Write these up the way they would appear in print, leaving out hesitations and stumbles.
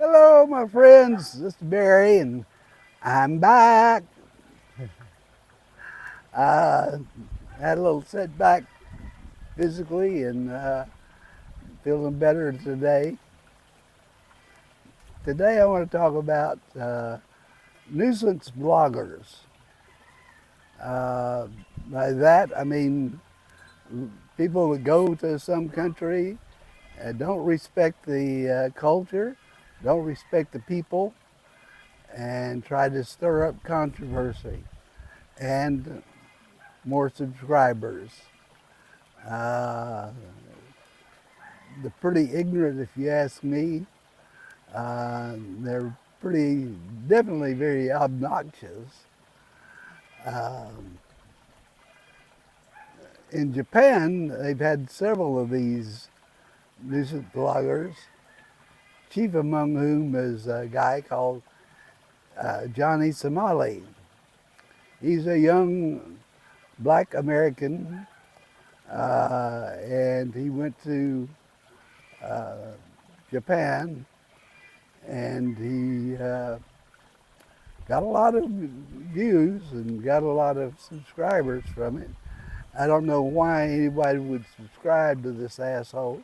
Hello, my friends. This is Barry, and I'm back. Uh, had a little setback physically, and feeling better today. Today, I want to talk about nuisance bloggers. Uh, by that, I mean people that go to some country and don't respect the culture, don't respect the people, and try to stir up controversy and more subscribers. Uh, they're pretty ignorant, if you ask me. They're pretty, definitely very obnoxious. Um, in Japan, they've had several of these nuisance bloggers, chief among whom is a guy called Johnny Somali. He's a young black American, and he went to uh, Japan, and he got a lot of views and got a lot of subscribers from it. I don't know why anybody would subscribe to this asshole,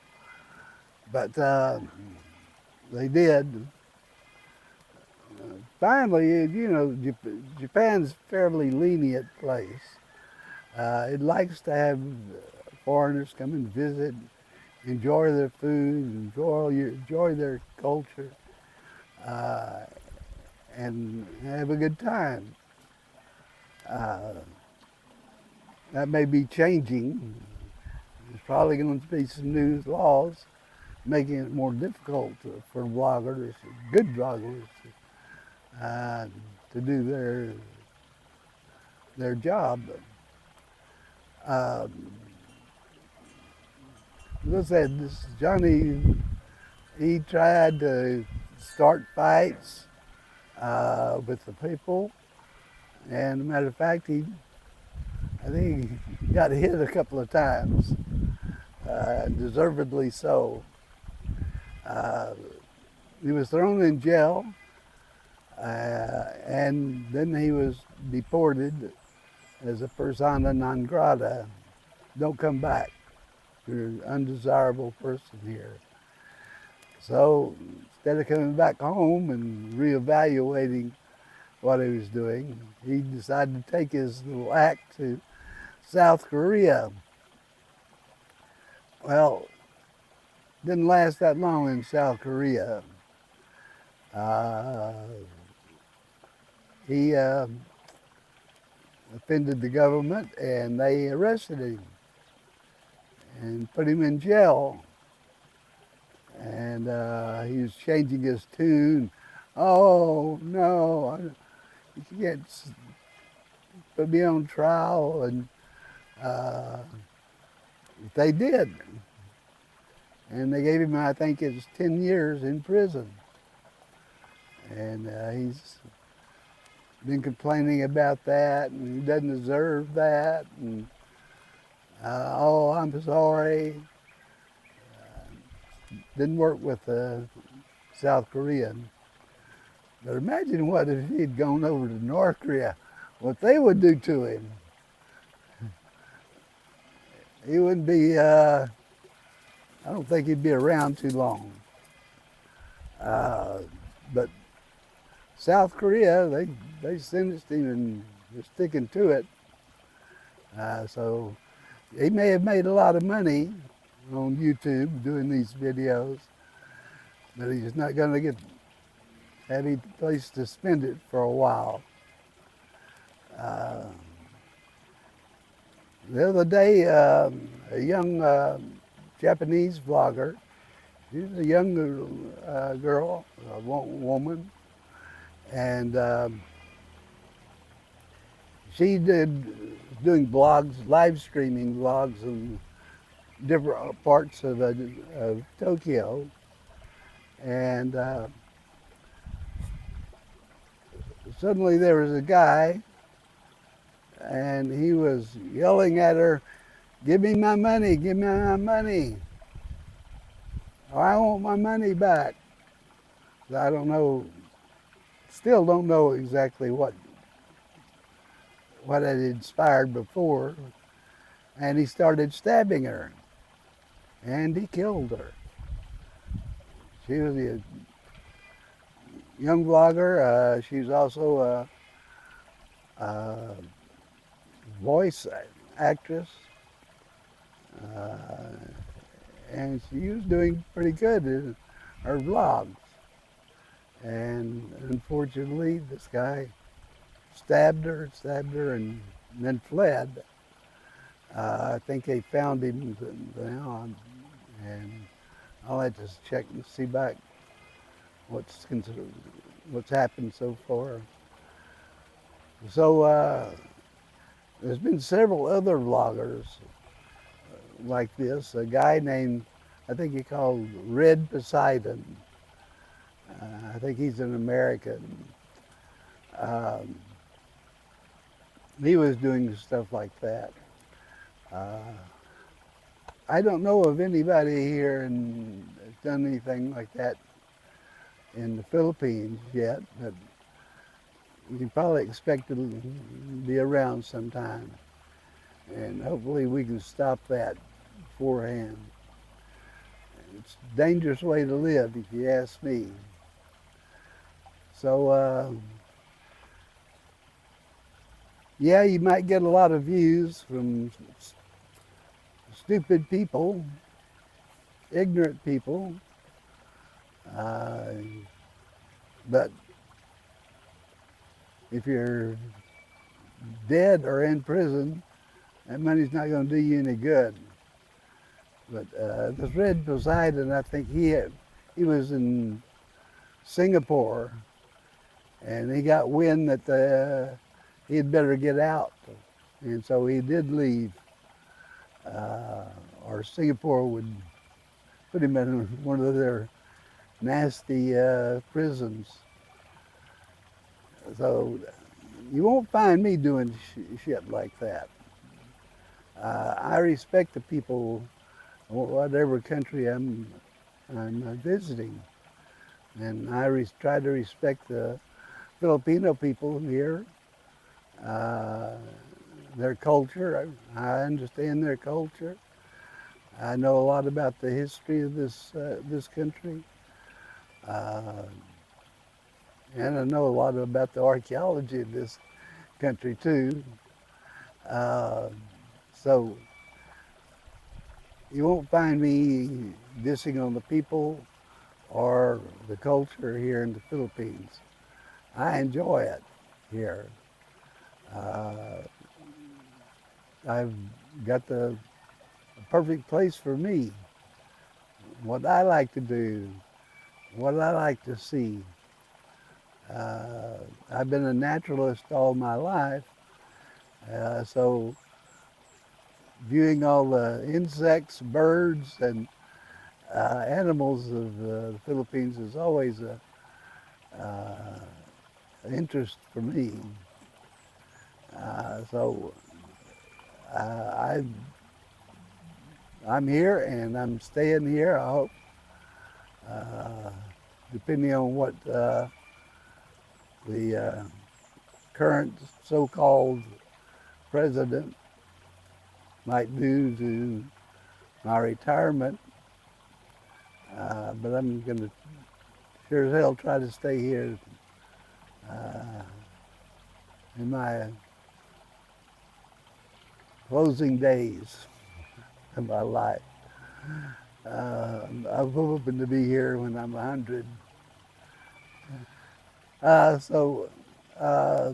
but they did. Finally, Japan's a fairly lenient place. It likes to have foreigners come and visit, enjoy their food, enjoy their culture, uh, and have a good time. Uh, that may be changing. There's probably going to be some new laws making it more difficult for bloggers, good bloggers, uh, to do their job. Um, as I said, this Johnny, he tried to start fights with the people, and as a matter of fact, I think he got hit a couple of times, deservedly so. Uh, he was thrown in jail, and then he was deported as a persona non grata. Don't come back. You're an undesirable person here. So instead of coming back home and reevaluating what he was doing, he decided to take his little act to South Korea. Well, didn't last that long in South Korea. Uh, he offended the government, and they arrested him and put him in jail. And he was changing his tune. Oh no, you can't put me on trial, and uh, they did. And they gave him, I think it's 10 years in prison. And he's been complaining about that, and he doesn't deserve that. And oh, I'm sorry. Didn't work with South Korean. But imagine what if he'd gone over to North Korea, what they would do to him. He wouldn't be, I don't think he'd be around too long. But South Korea, they sentenced him and they're sticking to it. So he may have made a lot of money on YouTube doing these videos, but he's not going to get any place to spend it for a while. The other day, a young Japanese vlogger, she's a young girl, a woman, and she doing blogs, live streaming vlogs in different parts of Tokyo, and suddenly there was a guy, and he was yelling at her, "Give me my money, give me my money. I want my money back." I don't know, still don't know exactly what had inspired before. And he started stabbing her, and he killed her. She was a young vlogger. She's also a voice actress, uh, and she was doing pretty good in her vlogs. And unfortunately, this guy stabbed her, and then fled. I think they found him now, and I'll have to check and see back what's what's happened so far. So there's been several other vloggers like this. A guy named, I think he called Red Poseidon. I think he's an American. Um, he was doing stuff like that. Uh, I don't know of anybody here that's done anything like that in the Philippines yet, but you can probably expect it to be around sometime. And hopefully we can stop that beforehand. It's a dangerous way to live, if you ask me. So, yeah, you might get a lot of views from stupid people, ignorant people, uh, but if you're dead or in prison, that money's not going to do you any good. But this Red Poseidon, I think he was in Singapore, and he got wind that he had better get out, and so he did leave. Or Singapore would put him in one of their nasty prisons. So you won't find me doing shit like that. I respect the people, whatever country I'm visiting, and I try to respect the Filipino people here, their culture. I understand their culture. I know a lot about the history of this country, uh, and I know a lot about the archaeology of this country too. Uh, so you won't find me dissing on the people or the culture here in the Philippines. I enjoy it here. Uh, I've got the perfect place for me, what I like to do, what I like to see. I've been a naturalist all my life, so viewing all the insects, birds, and animals of the Philippines is always an interest for me. So I, I'm here and I'm staying here, I hope, uh, depending on what the current so-called president might do to my retirement. But I'm going to sure as hell try to stay here in my closing days of my life. I'm hoping to be here when I'm 100. So, uh,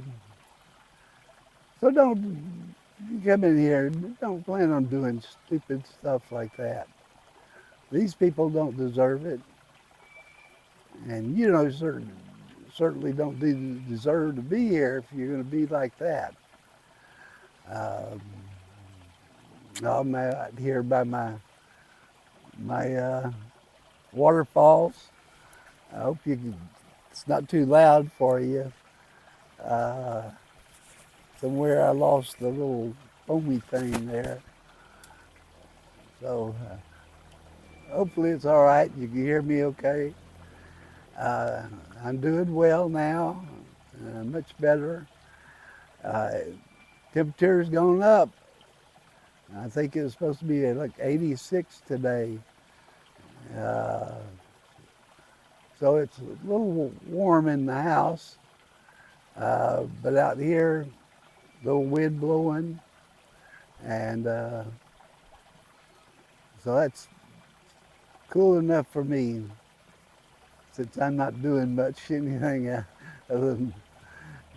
so don't you come in here. Don't plan on doing stupid stuff like that. These people don't deserve it, and you know certainly don't deserve to be here if you're going to be like that. Um, I'm out here by my waterfalls. I hope it's not too loud for you. Uh, Somewhere I lost the little foamy thing there. So hopefully it's all right. You can hear me okay. Uh, I'm doing well now, much better. Uh, Temperature's going up. I think it was supposed to be like 86 today. Uh, so it's a little warm in the house, but out here, little wind blowing, and so that's cool enough for me since I'm not doing much anything other than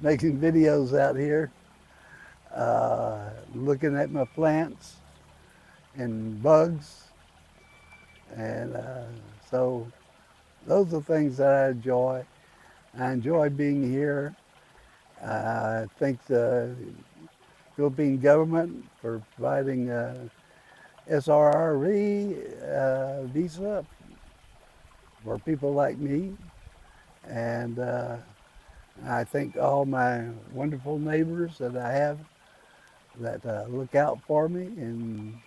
making videos out here, looking at my plants and bugs, and so those are things that I enjoy. I enjoy being here. I thank the Philippine government for providing SRRE visa for people like me. And I thank all my wonderful neighbors that I have that look out for me and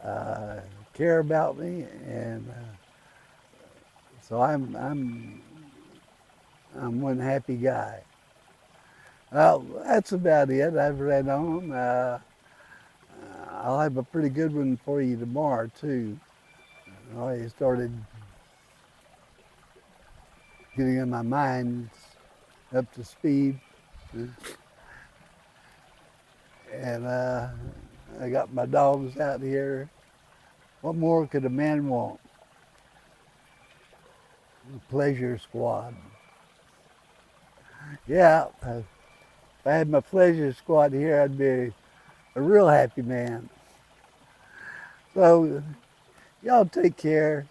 uh, care about me. And so I'm one happy guy. Well, that's about it. I've read on. I'll have a pretty good one for you tomorrow, too. I started getting in my mind up to speed. And I got my dogs out here. What more could a man want? Pleasure squad. Yeah, if I had my pleasure squad here, I'd be a real happy man. So y'all take care.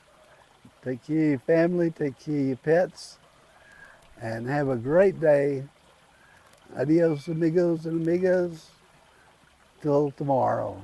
Take care of your family, take care of your pets, and have a great day. Adios, amigos and amigas. Till tomorrow.